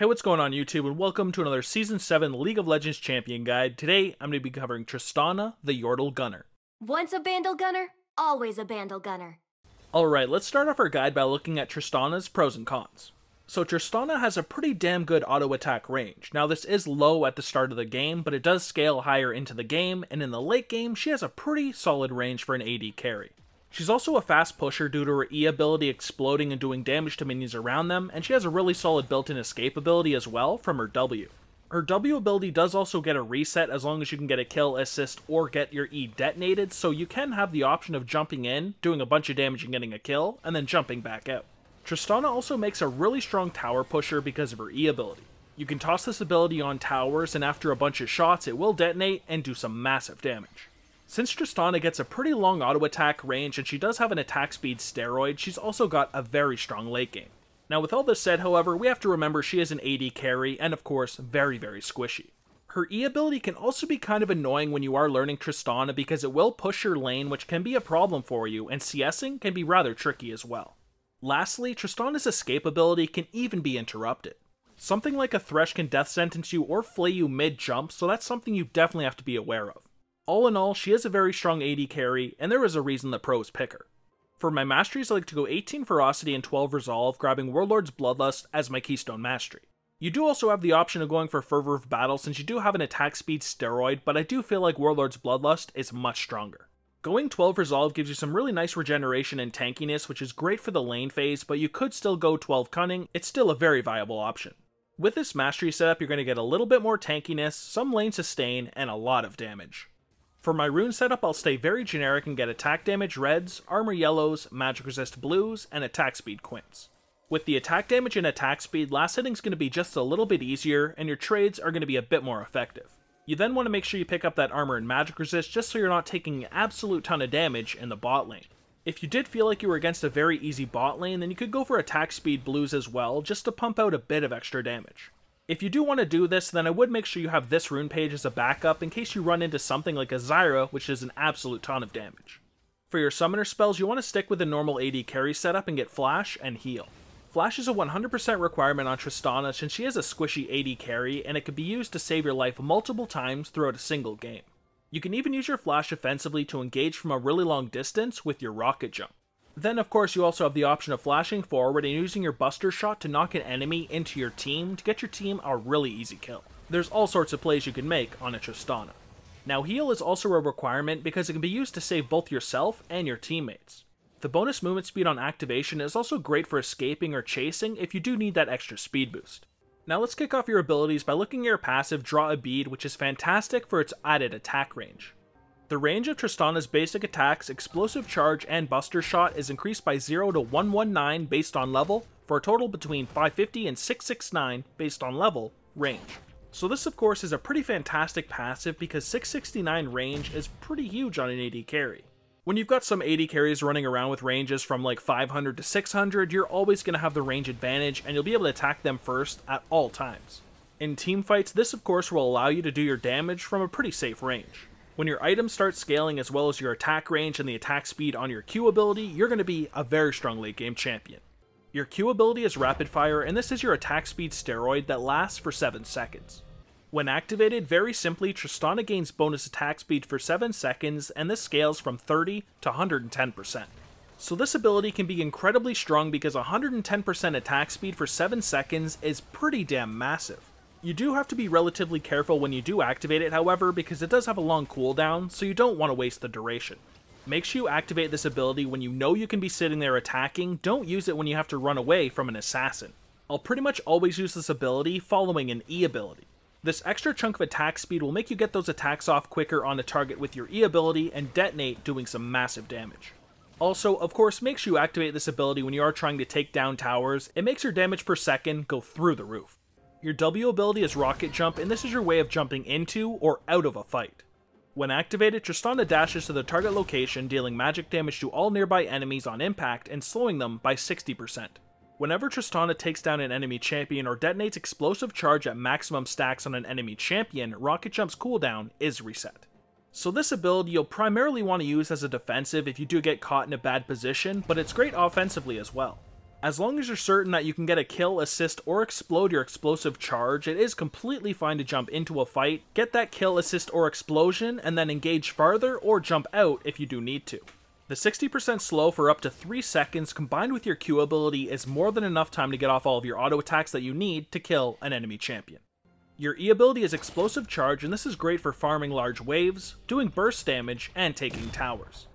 Hey, what's going on YouTube, and welcome to another Season 7 League of Legends Champion Guide. Today, I'm going to be covering Tristana, the YORDLE Gunner. Once a Bandle Gunner, always a Bandle Gunner. Alright, let's start off our guide by looking at Tristana's pros and cons. So Tristana has a pretty damn good auto attack range. Now this is low at the start of the game, but it does scale higher into the game, and in the late game, she has a pretty solid range for an AD carry. She's also a fast pusher due to her E ability exploding and doing damage to minions around them, and she has a really solid built-in escape ability as well from her W. Her W ability does also get a reset as long as you can get a kill, assist, or get your E detonated, so you can have the option of jumping in, doing a bunch of damage and getting a kill, and then jumping back out. Tristana also makes a really strong tower pusher because of her E ability. You can toss this ability on towers, and after a bunch of shots it will detonate and do some massive damage. Since Tristana gets a pretty long auto attack range and she does have an attack speed steroid, she's also got a very strong late game. Now with all this said, however, we have to remember she is an AD carry and of course very squishy. Her E ability can also be kind of annoying when you are learning Tristana because it will push your lane, which can be a problem for you, and CSing can be rather tricky as well. Lastly, Tristana's escape ability can even be interrupted. Something like a Thresh can death sentence you or flay you mid-jump, so that's something you definitely have to be aware of. All in all, she is a very strong AD carry, and there is a reason the pros pick her. For my masteries, I like to go 18 Ferocity and 12 Resolve, grabbing Warlord's Bloodlust as my keystone mastery. You do also have the option of going for Fervor of Battle since you do have an attack speed steroid, but I do feel like Warlord's Bloodlust is much stronger. Going 12 Resolve gives you some really nice regeneration and tankiness, which is great for the lane phase, but you could still go 12 Cunning, it's still a very viable option. With this mastery setup, you're going to get a little bit more tankiness, some lane sustain, and a lot of damage. For my rune setup, I'll stay very generic and get attack damage reds, armor yellows, magic resist blues, and attack speed quints. With the attack damage and attack speed, last hitting's going to be just a little bit easier, and your trades are going to be a bit more effective. You then want to make sure you pick up that armor and magic resist just so you're not taking an absolute ton of damage in the bot lane. If you did feel like you were against a very easy bot lane, then you could go for attack speed blues as well, just to pump out a bit of extra damage. If you do want to do this, then I would make sure you have this rune page as a backup in case you run into something like a Zyra, which is an absolute ton of damage. For your summoner spells, you want to stick with the normal AD carry setup and get Flash and Heal. Flash is a 100% requirement on Tristana since she is a squishy AD carry, and it can be used to save your life multiple times throughout a single game. You can even use your Flash offensively to engage from a really long distance with your rocket jump. Then of course you also have the option of flashing forward and using your buster shot to knock an enemy into your team to get your team a really easy kill. There's all sorts of plays you can make on a Tristana. Now heal is also a requirement because it can be used to save both yourself and your teammates. The bonus movement speed on activation is also great for escaping or chasing if you do need that extra speed boost. Now let's kick off your abilities by looking at your passive Draw a Bead, which is fantastic for its added attack range. The range of Tristana's basic attacks, Explosive Charge, and Buster Shot is increased by 0 to 119 based on level, for a total between 550 and 669 based on level, range. So this of course is a pretty fantastic passive because 669 range is pretty huge on an AD carry. When you've got some AD carries running around with ranges from like 500 to 600, you're always going to have the range advantage and you'll be able to attack them first at all times. In team fights, this of course will allow you to do your damage from a pretty safe range. When your items start scaling as well as your attack range and the attack speed on your Q ability, you're going to be a very strong late game champion. Your Q ability is Rapid Fire, and this is your attack speed steroid that lasts for 7 seconds. When activated, very simply, Tristana gains bonus attack speed for 7 seconds, and this scales from 30 to 110%. So this ability can be incredibly strong because 110% attack speed for 7 seconds is pretty damn massive. You do have to be relatively careful when you do activate it, however, because it does have a long cooldown, so you don't want to waste the duration. Make sure you activate this ability when you know you can be sitting there attacking, don't use it when you have to run away from an assassin. I'll pretty much always use this ability following an E ability. This extra chunk of attack speed will make you get those attacks off quicker on a target with your E ability and detonate, doing some massive damage. Also, of course, make sure you activate this ability when you are trying to take down towers. It makes your damage per second go through the roof. Your W ability is Rocket Jump, and this is your way of jumping into or out of a fight. When activated, Tristana dashes to the target location, dealing magic damage to all nearby enemies on impact and slowing them by 60%. Whenever Tristana takes down an enemy champion or detonates Explosive Charge at maximum stacks on an enemy champion, Rocket Jump's cooldown is reset. So this ability you'll primarily want to use as a defensive if you do get caught in a bad position, but it's great offensively as well. As long as you're certain that you can get a kill, assist, or explode your explosive charge, it is completely fine to jump into a fight, get that kill, assist, or explosion, and then engage farther or jump out if you do need to. The 60% slow for up to 3 seconds combined with your Q ability is more than enough time to get off all of your auto attacks that you need to kill an enemy champion. Your E ability is explosive charge, and this is great for farming large waves, doing burst damage, and taking towers.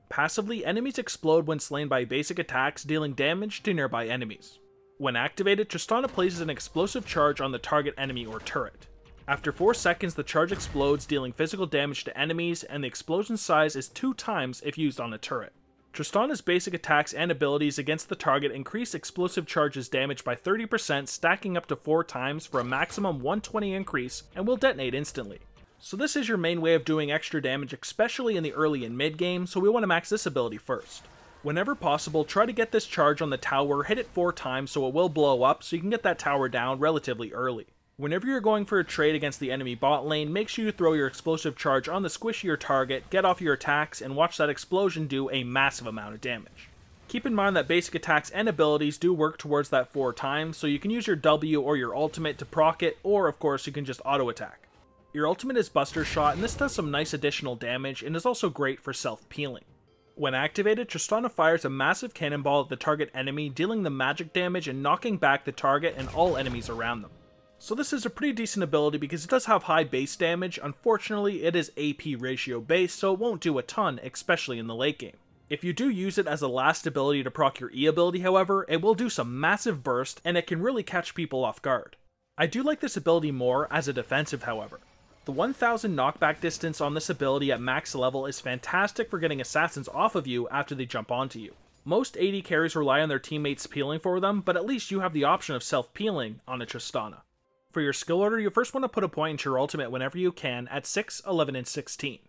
Passively, enemies explode when slain by basic attacks, dealing damage to nearby enemies. When activated, Tristana places an explosive charge on the target enemy or turret. After 4 seconds, the charge explodes, dealing physical damage to enemies, and the explosion size is 2 times if used on a turret. Tristana's basic attacks and abilities against the target increase explosive charges damage by 30%, stacking up to 4 times for a maximum 120 increase, and will detonate instantly. So this is your main way of doing extra damage, especially in the early and mid game, so we want to max this ability first. Whenever possible, try to get this charge on the tower, hit it 4 times so it will blow up, so you can get that tower down relatively early. Whenever you're going for a trade against the enemy bot lane, make sure you throw your explosive charge on the squishier target, get off your attacks, and watch that explosion do a massive amount of damage. Keep in mind that basic attacks and abilities do work towards that 4 times, so you can use your W or your ultimate to proc it, or of course you can just auto attack. Your ultimate is Buster Shot, and this does some nice additional damage and is also great for self-peeling. When activated, Tristana fires a massive cannonball at the target enemy, dealing the magic damage and knocking back the target and all enemies around them. So this is a pretty decent ability because it does have high base damage. Unfortunately, it is AP ratio based, so it won't do a ton, especially in the late game. If you do use it as a last ability to proc your E ability, however, it will do some massive burst and it can really catch people off guard. I do like this ability more as a defensive, however. The 1000 knockback distance on this ability at max level is fantastic for getting assassins off of you after they jump onto you. Most AD carries rely on their teammates peeling for them, but at least you have the option of self-peeling on a Tristana. For your skill order, you first want to put a point into your ultimate whenever you can at 6, 11, and 16.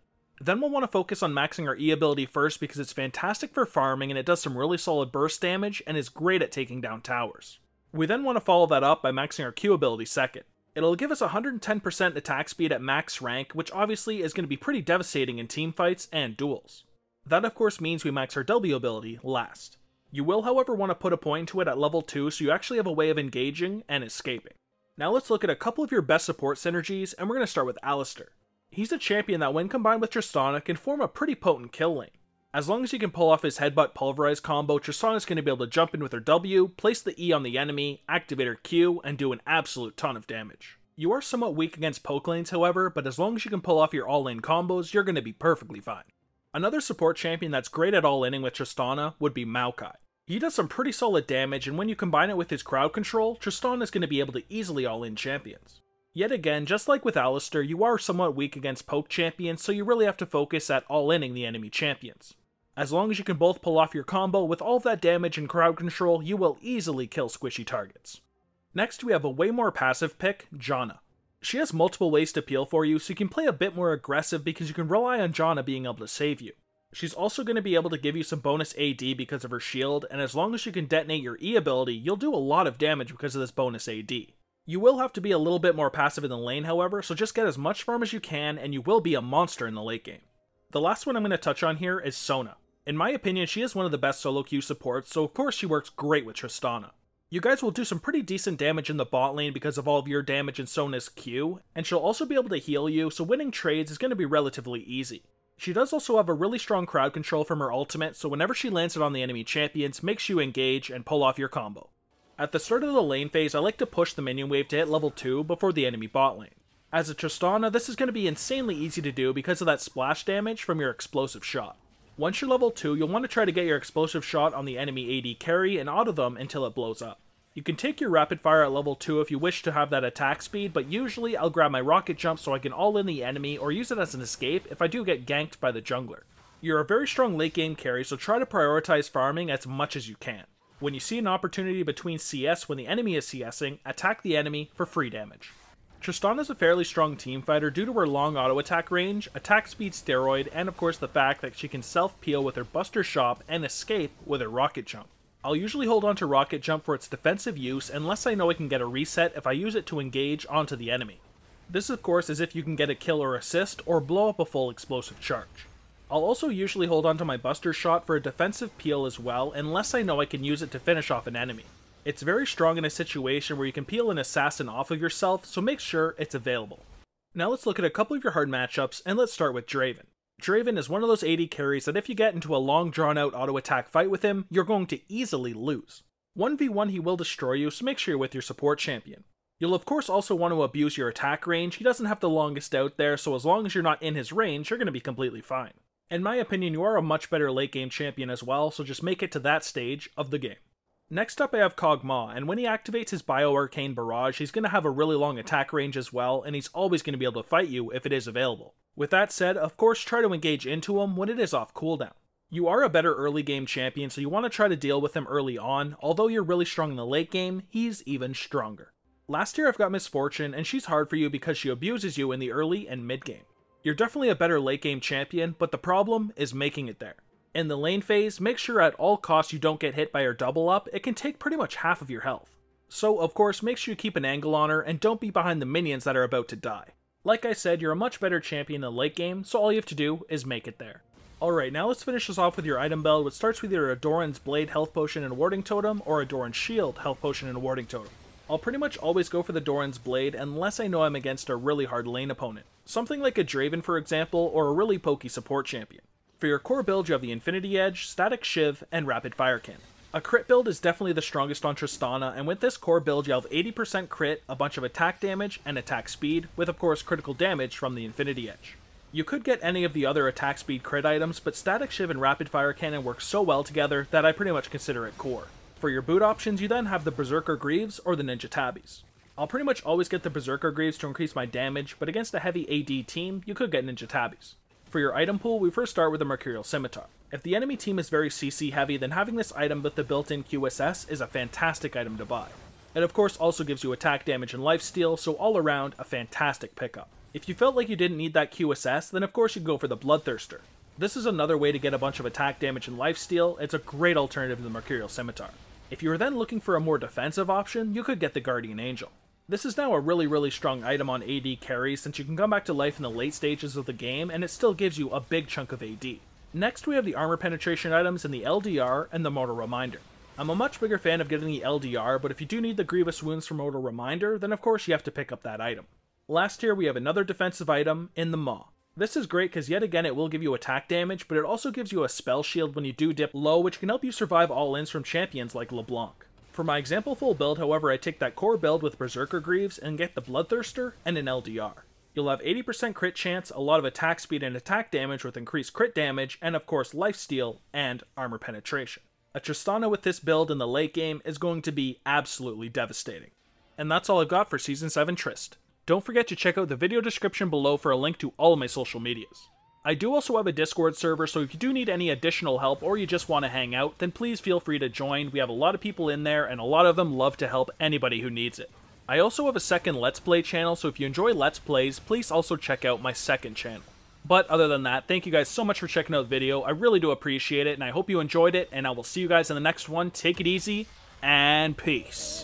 Then we'll want to focus on maxing our E ability first because it's fantastic for farming and it does some really solid burst damage and is great at taking down towers. We then want to follow that up by maxing our Q ability second. It'll give us 110% attack speed at max rank, which obviously is going to be pretty devastating in team fights and duels. That of course means we max our W ability last. You will however want to put a point to it at level 2 so you actually have a way of engaging and escaping. Now let's look at a couple of your best support synergies, and we're going to start with Alistar. He's a champion that when combined with Tristana can form a pretty potent kill lane. As long as he can pull off his headbutt pulverize combo, Tristana's going to be able to jump in with her W, place the E on the enemy, activate her Q, and do an absolute ton of damage. You are somewhat weak against poke lanes however, but as long as you can pull off your all-in combos, you're going to be perfectly fine. Another support champion that's great at all-inning with Tristana would be Maokai. He does some pretty solid damage, and when you combine it with his crowd control, Tristana is going to be able to easily all-in champions. Yet again, just like with Alistar, you are somewhat weak against poke champions, so you really have to focus at all-inning the enemy champions. As long as you can both pull off your combo with all of that damage and crowd control, you will easily kill squishy targets. Next we have a way more passive pick, Janna. She has multiple ways to peel for you, so you can play a bit more aggressive because you can rely on Janna being able to save you. She's also going to be able to give you some bonus AD because of her shield, and as long as you can detonate your E ability, you'll do a lot of damage because of this bonus AD. You will have to be a little bit more passive in the lane however, so just get as much farm as you can and you will be a monster in the late game. The last one I'm going to touch on here is Sona. In my opinion, she is one of the best solo queue supports, so of course she works great with Tristana. You guys will do some pretty decent damage in the bot lane because of all of your damage in Sona's Q, and she'll also be able to heal you, so winning trades is going to be relatively easy. She does also have a really strong crowd control from her ultimate, so whenever she lands it on the enemy champions, makes you engage and pull off your combo. At the start of the lane phase, I like to push the minion wave to hit level 2 before the enemy bot lane. As a Tristana, this is going to be insanely easy to do because of that splash damage from your explosive shot. Once you're level 2, you'll want to try to get your explosive shot on the enemy AD carry and auto them until it blows up. You can take your rapid fire at level 2 if you wish to have that attack speed, but usually I'll grab my rocket jump so I can all in the enemy or use it as an escape if I do get ganked by the jungler. You're a very strong late game carry, so try to prioritize farming as much as you can. When you see an opportunity between CS when the enemy is CSing, attack the enemy for free damage. Tristana is a fairly strong team fighter due to her long auto attack range, attack speed steroid, and of course the fact that she can self-peel with her Buster Shop and escape with her rocket jump. I'll usually hold on to rocket jump for its defensive use unless I know I can get a reset if I use it to engage onto the enemy. This of course is if you can get a kill or assist or blow up a full explosive charge. I'll also usually hold onto my Buster Shot for a defensive peel as well, unless I know I can use it to finish off an enemy. It's very strong in a situation where you can peel an assassin off of yourself, so make sure it's available. Now let's look at a couple of your hard matchups, and let's start with Draven. Draven is one of those AD carries that if you get into a long drawn out auto attack fight with him, you're going to easily lose. 1v1 he will destroy you, so make sure you're with your support champion. You'll of course also want to abuse your attack range. He doesn't have the longest out there, so as long as you're not in his range, you're going to be completely fine. In my opinion, you are a much better late game champion as well, so just make it to that stage of the game. Next up I have Kog'Maw, and when he activates his Bio-Arcane Barrage, he's going to have a really long attack range as well, and he's always going to be able to fight you if it is available. With that said, of course try to engage into him when it is off cooldown. You are a better early game champion, so you want to try to deal with him early on. Although you're really strong in the late game, he's even stronger. Last year I've got Misfortune, and she's hard for you because she abuses you in the early and mid game. You're definitely a better late game champion, but the problem is making it there. In the lane phase, make sure at all costs you don't get hit by her double up. It can take pretty much half of your health. So of course make sure you keep an angle on her and don't be behind the minions that are about to die. Like I said, you're a much better champion in the late game, so all you have to do is make it there. Alright, now let's finish this off with your item build, which starts with either a Doran's Blade health potion and warding totem, or a Doran's Shield health potion and warding totem. I'll pretty much always go for the Doran's Blade unless I know I'm against a really hard lane opponent. Something like a Draven for example, or a really pokey support champion. For your core build you have the Infinity Edge, Static Shiv, and Rapid Fire Cannon. A crit build is definitely the strongest on Tristana, and with this core build you have 80% crit, a bunch of attack damage, and attack speed, with of course critical damage from the Infinity Edge. You could get any of the other attack speed crit items, but Static Shiv and Rapid Fire Cannon work so well together that I pretty much consider it core. For your boot options you then have the Berserker Greaves or the Ninja Tabbies. I'll pretty much always get the Berserker Greaves to increase my damage, but against a heavy AD team you could get Ninja Tabbies. For your item pool, we first start with the Mercurial Scimitar. If the enemy team is very CC heavy, then having this item with the built-in QSS is a fantastic item to buy. It of course also gives you attack damage and lifesteal, so all around a fantastic pickup. If you felt like you didn't need that QSS, then of course you go for the Bloodthirster. This is another way to get a bunch of attack damage and lifesteal. It's a great alternative to the Mercurial Scimitar. If you were then looking for a more defensive option, you could get the Guardian Angel. This is now a really strong item on AD carries since you can come back to life in the late stages of the game and it still gives you a big chunk of AD. Next we have the armor penetration items in the LDR and the Mortal Reminder. I'm a much bigger fan of getting the LDR, but if you do need the Grievous Wounds from Mortal Reminder, then of course you have to pick up that item. Last here we have another defensive item in the Maw. This is great because yet again it will give you attack damage, but it also gives you a spell shield when you do dip low, which can help you survive all-ins from champions like LeBlanc. For my example full build, however, I take that core build with Berserker Greaves and get the Bloodthirster and an LDR. You'll have 80% crit chance, a lot of attack speed and attack damage with increased crit damage, and of course lifesteal and armor penetration. A Tristana with this build in the late game is going to be absolutely devastating. And that's all I've got for Season 7 Trist. Don't forget to check out the video description below for a link to all of my social medias. I do also have a Discord server, so if you do need any additional help or you just want to hang out, then please feel free to join. We have a lot of people in there, and a lot of them love to help anybody who needs it. I also have a second Let's Play channel, so if you enjoy Let's Plays, please also check out my second channel. But other than that, thank you guys so much for checking out the video. I really do appreciate it, and I hope you enjoyed it, and I will see you guys in the next one. Take it easy, and peace.